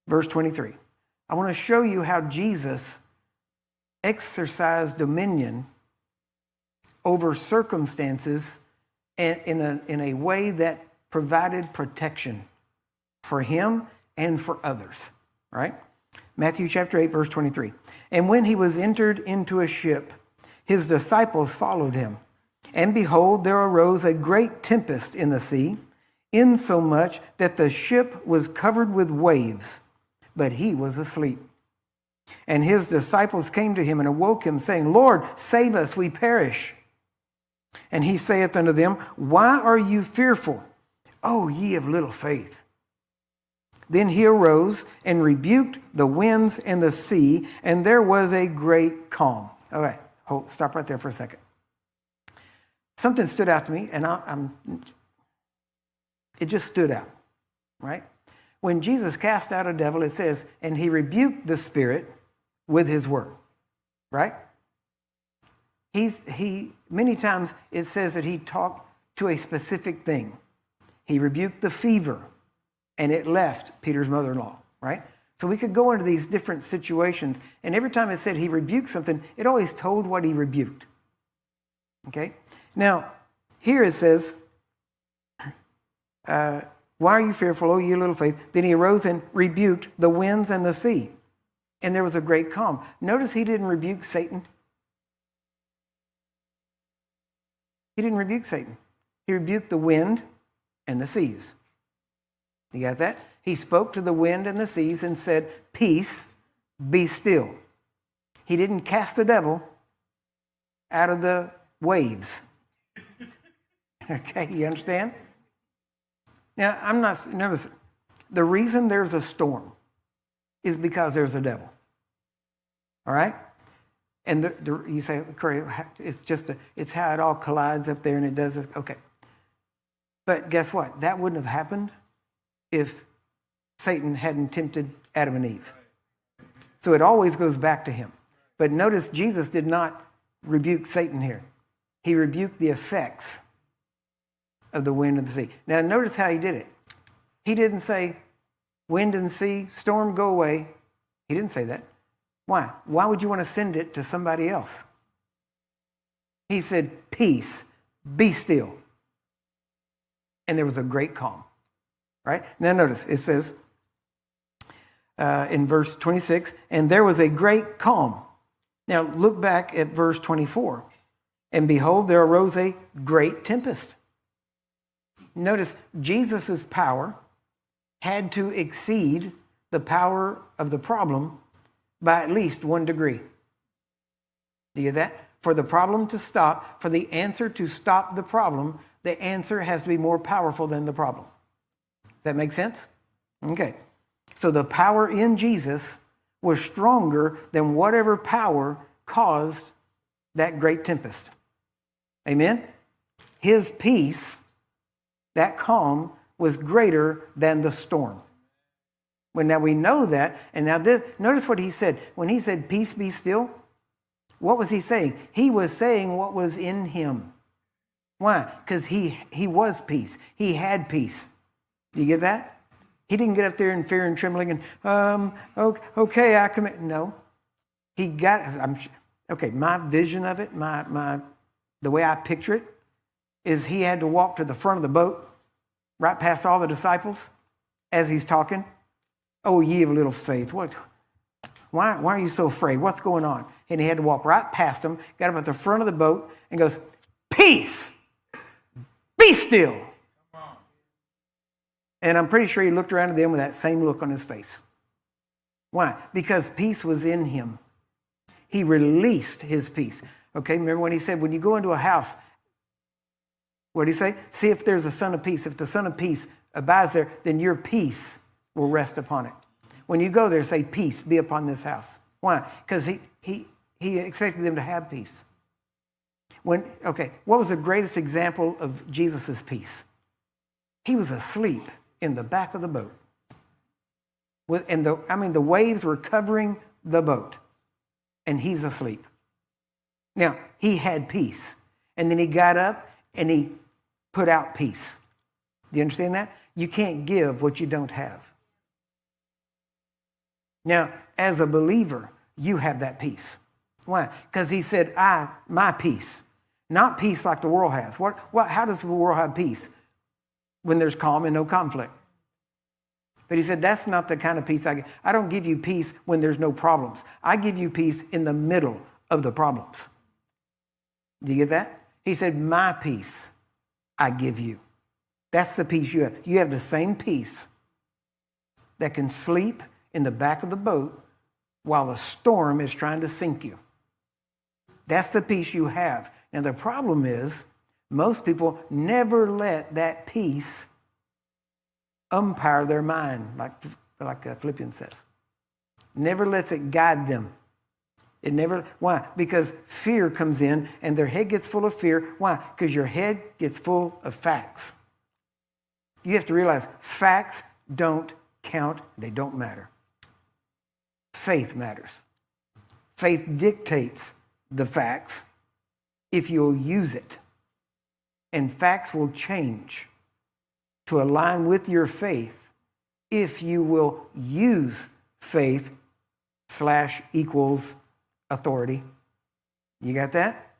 verse 23. I want to show you how Jesus exercised dominion over circumstances in a way that provided protection for him and for others. Right? Matthew chapter 8, verse 23. And when he was entered into a ship, his disciples followed him. And behold, there arose a great tempest in the sea, insomuch that the ship was covered with waves, but he was asleep. And his disciples came to him and awoke him, saying, Lord, save us, we perish. And he saith unto them, Why are you fearful, O ye of little faith? Then he arose and rebuked the winds and the sea, and there was a great calm. All right, stop right there for a second. Something stood out to me, and it just stood out, right? When Jesus cast out a devil, it says, and he rebuked the spirit with his word, right? Many times it says that he talked to a specific thing. He rebuked the fever, and it left Peter's mother-in-law, right? So we could go into these different situations, and every time it said he rebuked something, it always told what he rebuked. Okay? Now, here it says, why are you fearful, O ye little faith? Then he arose and rebuked the winds and the sea, and there was a great calm. Notice he didn't rebuke Satan. He didn't rebuke Satan. He rebuked the wind and the seas. You got that? He spoke to the wind and the seas and said, Peace, be still. He didn't cast the devil out of the waves. Okay, you understand? Now, notice, the reason there's a storm is because there's a devil. All right? And you say, Corey, it's how it all collides up there and it does it. Okay. But guess what? That wouldn't have happened if Satan hadn't tempted Adam and Eve. So it always goes back to him. But notice Jesus did not rebuke Satan here. He rebuked the effects of the wind and the sea. Now notice how he did it. He didn't say, wind and sea, storm, go away. He didn't say that. Why? Why would you want to send it to somebody else? He said, peace, be still. And there was a great calm. Right? Now notice, it says in verse 26, and there was a great calm. Now look back at verse 24. And behold, there arose a great tempest. Notice, Jesus' power had to exceed the power of the problem by at least 1 degree. Do you get that? For the problem to stop, for the answer to stop the problem, the answer has to be more powerful than the problem. Does that make sense? Okay. So the power in Jesus was stronger than whatever power caused that great tempest. Amen? His peace, that calm, was greater than the storm. Well, now we know that, and now notice what he said. When he said, peace be still, what was he saying? He was saying what was in him. Why? Because he was peace. He had peace. Do you get that? He didn't get up there in fear and trembling and, okay, I commit. No. He got, my vision of it, the way I picture it, is he had to walk to the front of the boat, right past all the disciples, as he's talking. Oh, ye of little faith, why are you so afraid? What's going on? And he had to walk right past them, got up at the front of the boat, and goes, peace, be still. And I'm pretty sure he looked around at them with that same look on his face. Why? Because peace was in him. He released his peace. Okay, remember when he said, when you go into a house, what did he say? See if there's a son of peace. If the son of peace abides there, then your peace will rest upon it. When you go there, say, peace be upon this house. Why? Because he expected them to have peace. What was the greatest example of Jesus' peace? He was asleep in the back of the boat. The waves were covering the boat, and he's asleep. Now, he had peace, and then he got up and he put out peace. Do you understand that? You can't give what you don't have. Now, as a believer, you have that peace. Why? Because he said, my peace. Not peace like the world has. How does the world have peace? When there's calm and no conflict. But he said, that's not the kind of peace I give. I don't give you peace when there's no problems. I give you peace in the middle of the problems. Do you get that? He said, my peace I give you. That's the peace you have. You have the same peace that can sleep in the back of the boat while the storm is trying to sink you. That's the peace you have. Now, the problem is most people never let that peace umpire their mind, like Philippians says. Never lets it guide them. It never. Why? Because fear comes in and their head gets full of fear. Why? Because your head gets full of facts. You have to realize facts don't count. They don't matter. Faith matters. Faith dictates the facts if you'll use it. And facts will change to align with your faith if you will use faith / equals authority. You got that?